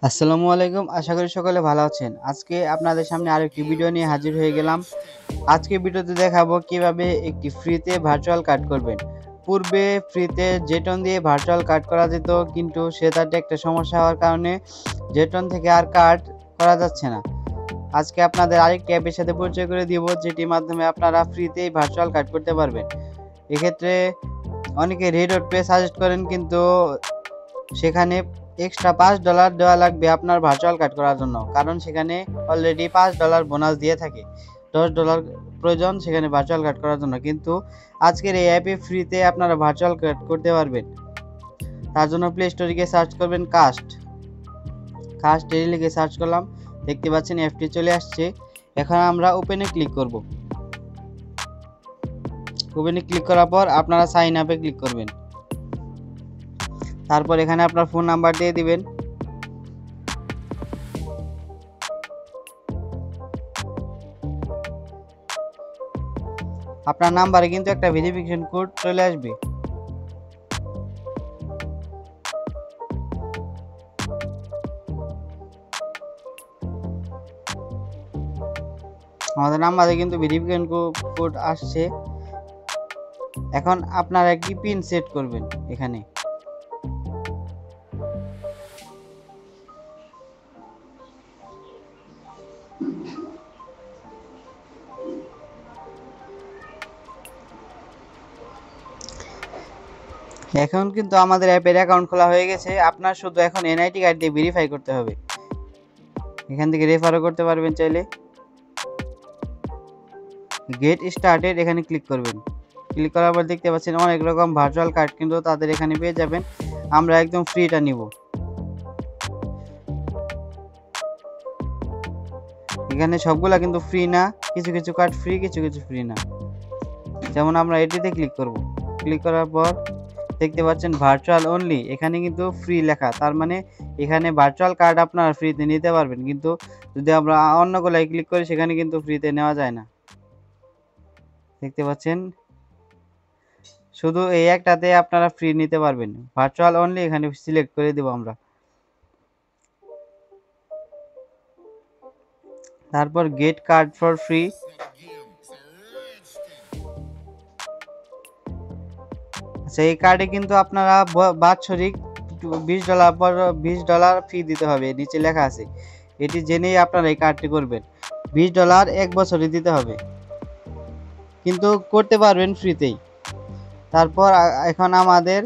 আসসালামু আলাইকুম। আশা করি সকলে ভালো আছেন। আজকে আপনাদের সামনে আরেকটি ভিডিও নিয়ে হাজির হয়ে গেলাম। আজকে ভিডিওতে দেখাবো কিভাবে একটি ফ্রিতে ভার্চুয়াল কার্ড করবেন। পূর্বে ফ্রিতে জেটন দিয়ে ভার্চুয়াল কার্ড করা যেত, কিন্তু সেটাতে একটা সমস্যা হওয়ার কারণে জেটন থেকে আর কার্ড করা যাচ্ছে না। আজকে আপনাদের আরেকটি অ্যাপের সাথে পরিচয় করে দিব, যেটির মাধ্যমে আপনারা ফ্রিতেই ভার্চুয়াল কার্ড করতে পারবেন। এক্ষেত্রে অনেকে রেডট পে সাজেস্ট করেন, কিন্তু সেখানে এক্সট্রা $5 দেওয়া লাগবে আপনার ভার্চুয়াল কার্ড করার জন্য, কারণ সেখানে অলরেডি $5 বোনাস দিয়ে থাকে। $10 প্রয়োজন সেখানে ভার্চুয়াল কার্ড করার জন্য, কিন্তু আজকের এই অ্যাপে ফ্রিতে আপনারা ভার্চুয়াল কার্ড করতে পারবেন। তার জন্য প্লে স্টোরে গিয়ে সার্চ করবেন কাস্ট লিখে সার্চ করলাম, দেখতে পাচ্ছেন অ্যাপটি চলে আসছে। এখন আমরা ওপেনে ক্লিক করব। ওপেনে ক্লিক করার পর আপনারা সাইন আপে ক্লিক করবেন। তারপর এখানে আপনার ফোন নাম্বার দিয়ে দিবেন। আপনার নাম্বারে কিন্তু একটা ভেরিফিকেশন কোড চলে আসবে। আমাদের নাম্বারে কিন্তু ভেরিফিকেশন কোড আসছে। এখন আপনারা একটি পিন সেট করবেন। এখানে এখন কিন্তু আমাদের অ্যাপের অ্যাকাউন্ট খোলা হয়ে গেছে। আপনার শুধু এখন এনআইডি কার্ড দিয়ে ভেরিফাই করতে হবে। এখান থেকে রেফারও করতে পারবেন চাইলে। গেট স্টার্টেড এখানে ক্লিক করবেন। ক্লিক করার পর দেখতে পাচ্ছেন অনেক রকম ভার্চুয়াল কার্ড কিন্তু তাদের এখানে পেয়ে যাবেন। আমরা একদম ফ্রিটা নিব। এখানে সবগুলা কিন্তু ফ্রি না, কিছু কিছু কার্ড ফ্রি, কিছু কিছু ফ্রি না। যেমন আমরা এটিতে ক্লিক করব। ক্লিক করার পর দেখতে পাচ্ছেন ভার্চুয়াল অনলি, এখানে কিন্তু ফ্রি লেখা, তার মানে এখানে ভার্চুয়াল কার্ড আপনারা ফ্রিতে নিতে পারবেন। কিন্তু যদি আমরা অন্যগুলাই ক্লিক করি সেখানে কিন্তু ফ্রিতে নেওয়া যায় না। দেখতে পাচ্ছেন শুধু এই একটাতে আপনারা ফ্রি নিতে পারবেন। ভার্চুয়াল অনলি এখানে সিলেক্ট করে দেব আমরা। তারপর গেট কার্ড ফর ফ্রি। আচ্ছা, এই কার্ডে কিন্তু আপনারা বাৎসরিক $20 পর $20 ফি দিতে হবে, নিচে লেখা আছে। এটি জেনেই আপনারা এই কার্ডটি করবেন। $20 এক বছরে দিতে হবে, কিন্তু করতে পারবেন ফ্রিতেই। তারপর এখন আমাদের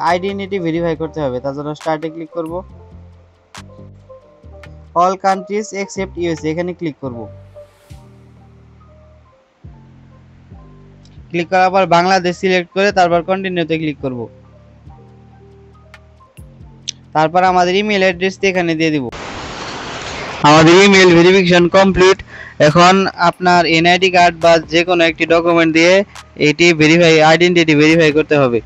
আইডেন্টিটি ভেরিফাই করতে হবে। তার জন্য স্টার্টে ক্লিক করব। অল কান্ট্রিজ এক্সেপ্ট ইউএসএ এখানে ক্লিক করব। ক্লিক করার পর বাংলাদেশ সিলেক্ট করে তারপর কন্টিনিউতে ক্লিক করব। তারপর আমাদের ইমেল অ্যাড্রেসটি এখানে দিয়ে দিব। আমাদের ইমেল ভেরিফিকেশন কমপ্লিট। এখন আপনার এনআইডি কার্ড বা যে কোনো একটি ডকুমেন্ট দিয়ে এটি আইডেন্টিটি ভেরিফাই করতে হবে।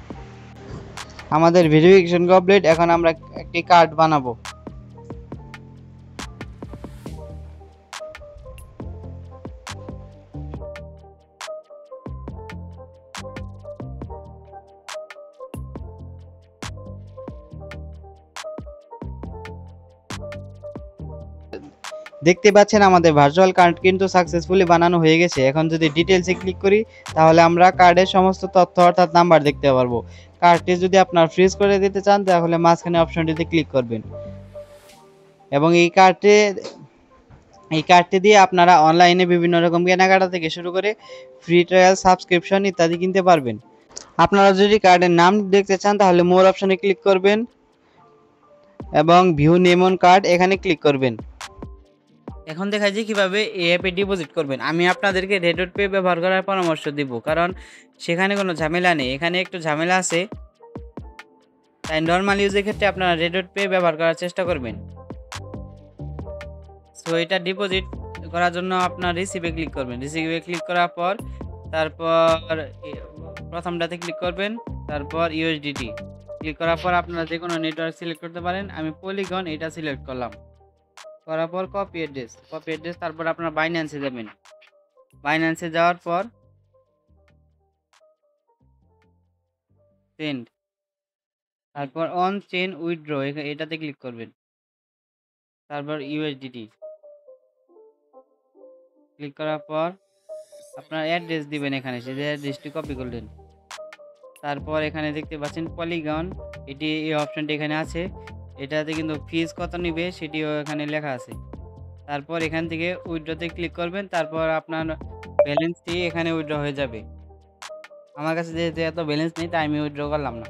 আমাদের ভেরিফিকেশন কমপ্লিট। এখন আমরা একটি কার্ড বানাবো। দেখতে পাচ্ছেন আমাদের ভার্চুয়াল কার্ড কিন্তু সাকসেসফুলি বানানো হয়ে গেছে। এখন যদি ডিটেলসে ক্লিক করি তাহলে আমরা কার্ডের সমস্ত তথ্য অর্থাৎ নাম্বার দেখতে পারবো। কার্ডটি যদি আপনার ফ্রিজ করে দিতে চান তাহলে মাঝখানে অপশনটিতে ক্লিক করবেন, এবং এই কার্ডটি দিয়ে আপনারা অনলাইনে বিভিন্ন রকম কেনাকাটা থেকে শুরু করে ফ্রি ট্রায়াল, সাবস্ক্রিপশন ইত্যাদি কিনতে পারবেন। আপনারা যদি কার্ডের নাম দেখতে চান তাহলে মোর অপশনে ক্লিক করবেন এবং ভিউ নেম অন কার্ড এখানে ক্লিক করবেন। এখন দেখা যায় কিভাবে এই অ্যাপে ডিপোজিট করবেন। আমি আপনাদেরকে রেডট পে ব্যবহার করার পরামর্শ দিব, কারণ সেখানে কোনো ঝামেলা নেই। এখানে একটু ঝামেলা আছে, তাই নর্মাল ইউজের ক্ষেত্রে আপনারা রেডট পে ব্যবহার করার চেষ্টা করবেন। সো এটা ডিপোজিট করার জন্য আপনার রিসিভে ক্লিক করবেন। রিসিভে ক্লিক করার পর তারপর প্রথমটাতে ক্লিক করবেন, তারপর ইউএসডিটি ক্লিক করার পর আপনারা যে কোনো নেটওয়ার্ক সিলেক্ট করতে পারেন। আমি পলিগন এটা সিলেক্ট করলাম। করার পর কপি অ্যাড্রেস, তারপর আপনার বাইন্যান্সে যাবেন। বাইন্যান্সে যাওয়ার পর সেন্ড, তারপর অন চেইন উইথড্র এটাতে ক্লিক করবেন। তারপর ইউএসডিটি ক্লিক করার পর আপনার অ্যাড্রেস দিবেন, এখানে সেই অ্যাড্রেসটি কপি করলেন। তারপর এখানে দেখতে পাচ্ছেন পলিগন, এটি এই অপশনটি এখানে আছে। এটাতে কিন্তু ফিজ কত নিবে সেটিও এখানে লেখা আছে। তারপর এখান থেকে উইথড্রতে ক্লিক করবেন, তারপর আপনার ব্যালেন্সটি এখানে উইথড্র হয়ে যাবে। আমার কাছে যেহেতু এত ব্যালেন্স নেই তাই আমি উইথড্র করলাম না।